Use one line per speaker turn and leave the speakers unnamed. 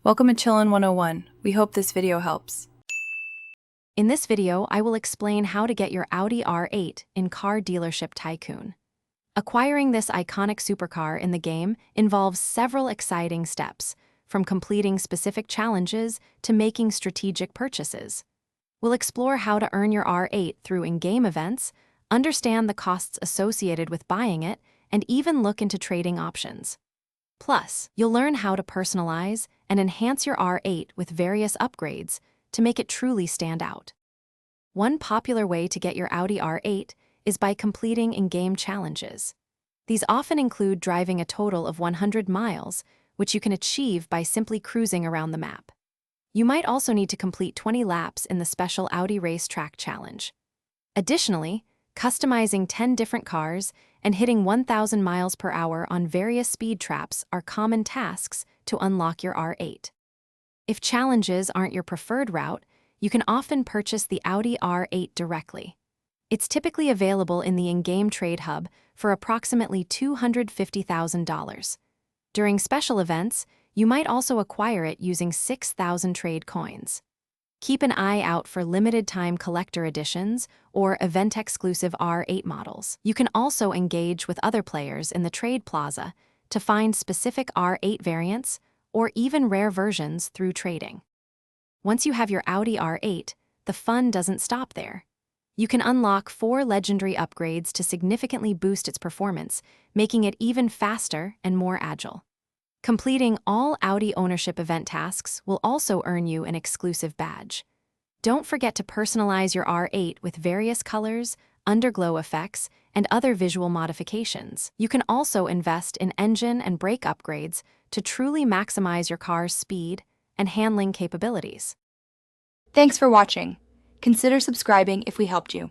Welcome to Chillin' 101. We hope this video helps.
In this video, I will explain how to get your Audi R8 in Car Dealership Tycoon. Acquiring this iconic supercar in the game involves several exciting steps, from completing specific challenges to making strategic purchases. We'll explore how to earn your R8 through in-game events, understand the costs associated with buying it, and even look into trading options. Plus, you'll learn how to personalize and enhance your R8 with various upgrades to make it truly stand out. One popular way to get your Audi R8 is by completing in-game challenges. These often include driving a total of 100 miles, which you can achieve by simply cruising around the map. You might also need to complete 20 laps in the special Audi Racetrack Challenge. Additionally, customizing 10 different cars and hitting 1,000 miles per hour on various speed traps are common tasks to unlock your R8. If challenges aren't your preferred route, you can often purchase the Audi R8 directly. It's typically available in the in-game trade hub for approximately $250,000. During special events, you might also acquire it using 6,000 trade coins. Keep an eye out for limited-time collector editions or event-exclusive R8 models. You can also engage with other players in the trade plaza to find specific R8 variants or even rare versions through trading. Once you have your Audi R8, the fun doesn't stop there. You can unlock 4 legendary upgrades to significantly boost its performance, making it even faster and more agile. Completing all Audi ownership event tasks will also earn you an exclusive badge. Don't forget to personalize your R8 with various colors, underglow effects, and other visual modifications. You can also invest in engine and brake upgrades to truly maximize your car's speed and handling capabilities.
Thanks for watching. Consider subscribing if we helped you.